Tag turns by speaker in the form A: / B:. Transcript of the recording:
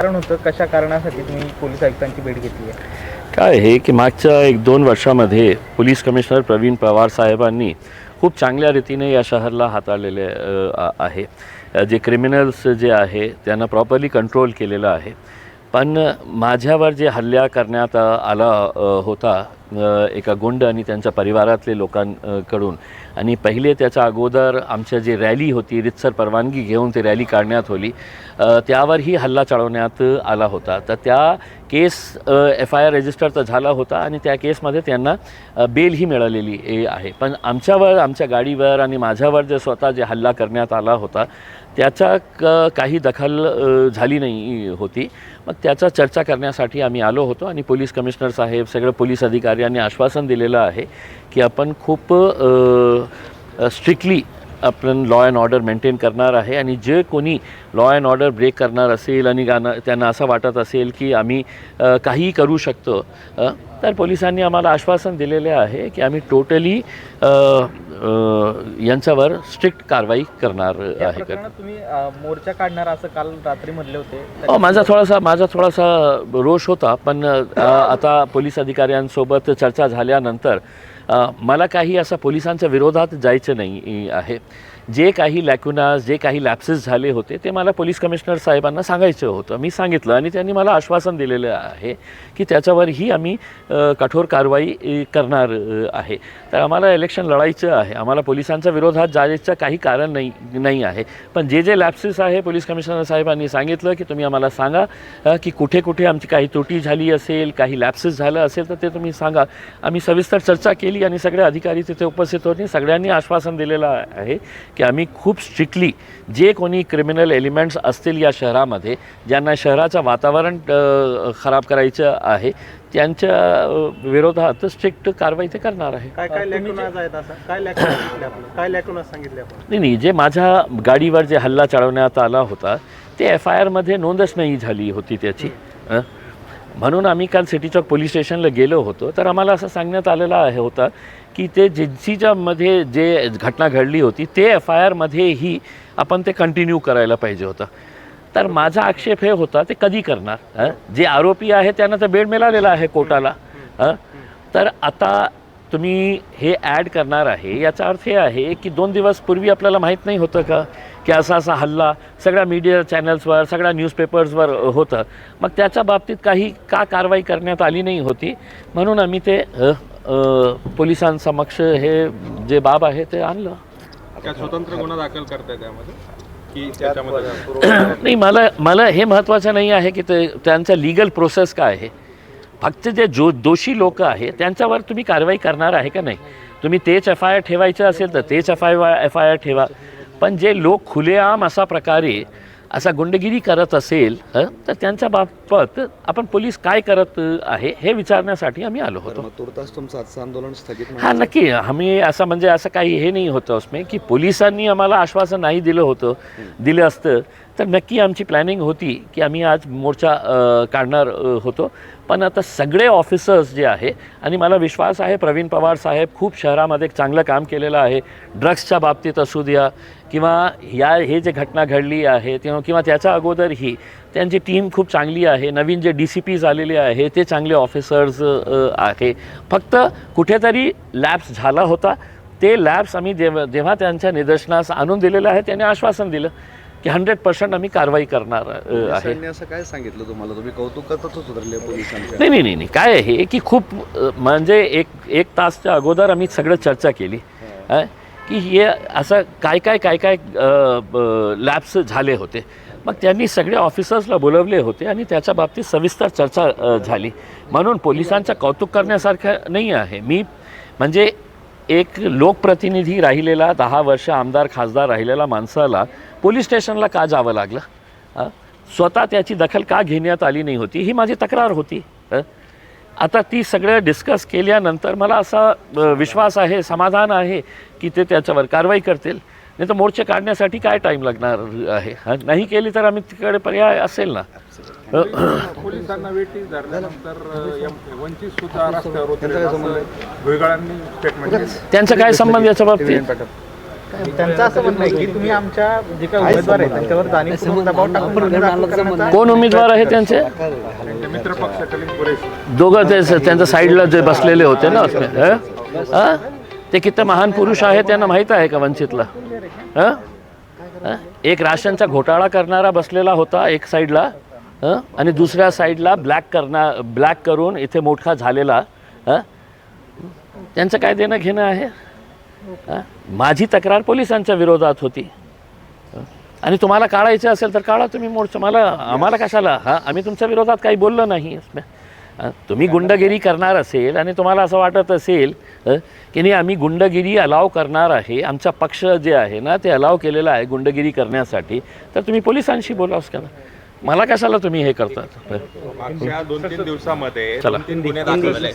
A: कारण होतं कशा कारणासाठी तुम्ही पोलीस आयुक्तांची भेट घेतली आहे?
B: काय आहे की मागच्या 1-2 वर्षामध्ये पोलीस कमिशनर प्रवीण पवार साहेबांनी खूप चांगल्या रीतीने या शहराला हाताळलेले आहे. जे क्रिमिनल्स जे आहे त्यांना प्रॉपरली कंट्रोल केलेलं आहे. पण माझ्यावर जे हल्ला करण्यात आला होता एका गुंड आणि त्यांच्या परिवारातले लोकांकडून, आणि पहिले त्याच्या अगोदर आमच्या जे रॅली होती, रितसर परवानगी घेऊन ती रॅली काढण्यात होली, त्यावरही हल्ला चढवण्यात आला होता. तर त्या केस FIR रजिस्टर तर झाला होता आणि त्या केसमध्ये त्यांना बेलही मिळालेली आहे. पण आमच्यावर, आमच्या गाडीवर आणि माझ्यावर जे स्वतः जे हल्ला करण्यात आला होता त्याचा काही दखल झाली नाही होती. मग त्याचा चर्चा करण्यासाठी आम्ही आलो होतो आणि पोलीस कमिशनर साहेब, सगळे पोलीस अधिकाऱ्यांनी आश्वासन दिलेलं आहे की आपण खूप स्ट्रिक्टली आपण लॉ अँड ऑर्डर मेंटेन करणार आहे, आणि जे कोणी लॉ अँड ऑर्डर ब्रेक करणार असेल आणि त्यांना असं वाटत असेल की आम्ही काहीही करू शकतो, तर पोलिसांनी आम्हाला आश्वासन दिलेले आहे की आम्ही टोटली यांच्यावर स्ट्रिक्ट कारवाई करणार आहे.
A: तुम्ही मोर्चा काढणार असं काल रात्री म्हटले होते.
B: माझा थोडासा रोष होता, पण आता पोलीस अधिकाऱ्यांसोबत चर्चा झाल्यानंतर मला काही असं पोलिसांच्या विरोधात जायचं नाही आहे. जे काही लॅक्युनाज, जे काही लॅप्सेस झाले होते ते मला पोलीस कमिशनर साहेबांना सांगायचं होतं. मी सांगितलं आणि त्यांनी मला आश्वासन दिलेलं आहे की त्याच्यावरही आम्ही कठोर कारवाई करणार आहे. तर आम्हाला इलेक्शन लढायचं आहे, आम्हाला पोलिसांच्या विरोधात जायचं काही कारण नाही आहे. पण जे लॅप्सेस आहे पोलीस कमिशनर साहेबांनी सांगितलं की तुम्ही आम्हाला सांगा की कुठे कुठे आमची काही त्रुटी झाली असेल, काही लॅप्सेस झालं असेल तर ते तुम्ही सांगा. आम्ही सविस्तर चर्चा केली आणि सगळे अधिकारी तिथे उपस्थित होते. सगळ्यांनी आश्वासन दिलेलं आहे की आम्ही खूप स्ट्रिक्टली जे कोणी क्रिमिनल एलिमेंट्स असतील या शहरामध्ये, ज्यांना शहराचं वातावरण खराब करायचं आहे, त्यांच्या विरोधात स्ट्रिक्ट कारवाई ते करणार आहे. नाही, जे माझ्या गाडीवर जे हल्ला चढवण्यात आला होता ते FIRमध्ये नोंदच नाही झाली होती त्याची. म्हणून आम्ही काल सिटी चौक पोलीस स्टेशनला गेलो होतो. तर आम्हाला असं सांगण्यात आलेलं होतं की ते जिन्सीच्यामध्ये जे घटना घडली होती ते FIRमध्येही आपण ते कंटिन्यू करायला पाहिजे होतं. तर माझा आक्षेप हे होता ते कधी करणार? जे आरोपी आहे त्यांना तर बेड मिळालेला आहे कोर्टाला. तर आता तुम्ही हे ॲड करणार आहे, याचा अर्थ हे आहे की 2 दिवस पूर्वी आपल्याला माहीत नाही होतं का की असा हल्ला सगळ्या मीडिया चॅनल्सवर, सगळ्या न्यूजपेपर्सवर होतं. मग त्याच्या बाबतीत काही का कारवाई करण्यात आली नाही होती? म्हणून आम्ही ते पोलिसांसमक्ष हे जे बाब आहे ते आणलं.
C: स्वतंत्र गुन्हा दाखल करताय त्यामध्ये की त्याच्यामध्ये
B: नाही, मला हे महत्त्वाचं नाही आहे की ते त्यांचा लीगल प्रोसेस काय आहे. फक्त जे दोषी लोक आहे त्यांच्यावर तुम्ही कारवाई करणार आहे का नाही. तुम्ही तेच FIR ठेवायचं असेल तर तेच FIR ठेवा. पण जे लोक खुलेआम असा प्रकारे असा गुंडगिरी करत असेल तर त्यांच्या बाबत आपण पोलीस काय करत आहे हे विचारण्यासाठी आम्ही आलो होतो.
D: तुर्तास तुमचं आजचं आंदोलन स्थगित?
B: हां, नक्की. आम्ही असं काही हे नाही होतं उसमें की पोलिसांनी आम्हाला आश्वासन नाही दिलं असतं तर नक्की आमची प्लॅनिंग होती की आम्ही आज मोर्चा काढणार होतो. पण आता सगळे ऑफिसर्स जे आहे, आणि मला विश्वास आहे प्रवीण पवार साहेब खूप शहरामध्ये चांगलं काम केलेलं आहे. ड्रग्सच्या बाबतीत असू द्या किंवा हे जे घटना घडली आहे किंवा त्याच्या अगोदरही त्यांची टीम खूप चांगली आहे. नवीन जे DCPs आलेले आहे ते चांगले ऑफिसर्स आहे. फक्त कुठेतरी लॅप्स झाला होता. ते लॅप्स आम्ही जेव्हा त्यांच्या निदर्शनास आणून दिलेलं आहे त्याने आश्वासन दिलं की 100% आम्ही कारवाई करणार आहे.
D: असं काय सांगितलं तुम्हाला? तुम्ही कौतुक करतच सुधारले पोलिसांच्या?
B: नाही, काय आहे की खूप म्हणजे एक तासच्या अगोदर आम्ही सगळं चर्चा केली की हे असं काय लॅप्स झाले होते. मग त्यांनी सगळे ऑफिसर्सला बोलवले होते आणि त्याच्या बाबतीत सविस्तर चर्चा झाली. म्हणून पोलिसांचं कौतुक करण्यासारखं नाही आहे. मी म्हणजे एक लोकप्रतिनिधी राहिलेला, 10 वर्ष आमदार खासदार राहिलेला माणसाला पोलीस स्टेशनला का जावं लागलं? स्वतः त्याची दखल का घेण्यात आली नाही होती ही माझी तक्रार होती. आता ती सगळं डिस्कस केल्यानंतर मला असा विश्वास आहे, समाधान आहे की ते त्याच्यावर कारवाई करतील. नाही तर मोर्चे काढण्यासाठी काय टाईम लागणार आहे? नाही केली तर आम्ही तिकडे पर्याय असेल ना.
C: पोलिसांना वेठी धरल्यानंतर वंचित सुद्धा रस्त्यावर उतरले असं भुईगळांनी स्टेटमेंट.
B: त्यांचा काय संबंध याच्या बाबतीत?
A: त्यांचं असं म्हणणं आहे की तुम्ही आमच्या जे काही उमेदवार आहेत त्यांच्यावर जाणीवपूर्वक दबाव टाकून गुन्हे दाखल करण्याचा
B: कोण उमेदवार आहे त्यांचे
C: मित्र पक्ष कलिंग कुरेश
B: दोघं ते त्यांच्या साईडला जे बसलेले होते ना उसमें, हं? ते किती महान पुरुष आहे त्यांना माहीत आहे का वंचितला? हं? हं? एक राशनचा घोटाळा करणारा बसलेला होता एक साईडला, हं? आणि दुसऱ्या साईडला ब्लॅक करून इथे मोठा झालेला, हं? त्यांचं काय देणं घेणं आहे? हं? माझी तक्रार पोलिसांच्या विरोधात होती, हं? आणि तुम्हाला काढायचं असेल तर काढा तुम्ही मोर्चा, आम्हाला कशाला? हां, आम्ही तुमच्या विरोधात काही बोललो नाही. तुम्ही गुंडगिरी करणार असेल आणि तुम्हाला असं वाटत असेल की नाही आम्ही गुंडगिरी अलाव करणार आहे, आमचा पक्ष जे आहे ना ते अलाव केलेला आहे गुंडगिरी करण्यासाठी, तर तुम्ही पोलिसांशी बोलावंच का? मला कशाला तुम्ही हे करतात?
C: मागच्या 2-3 दिवसामध्ये
B: चला.
C: 2-3 गुन्हे दाखल झाले.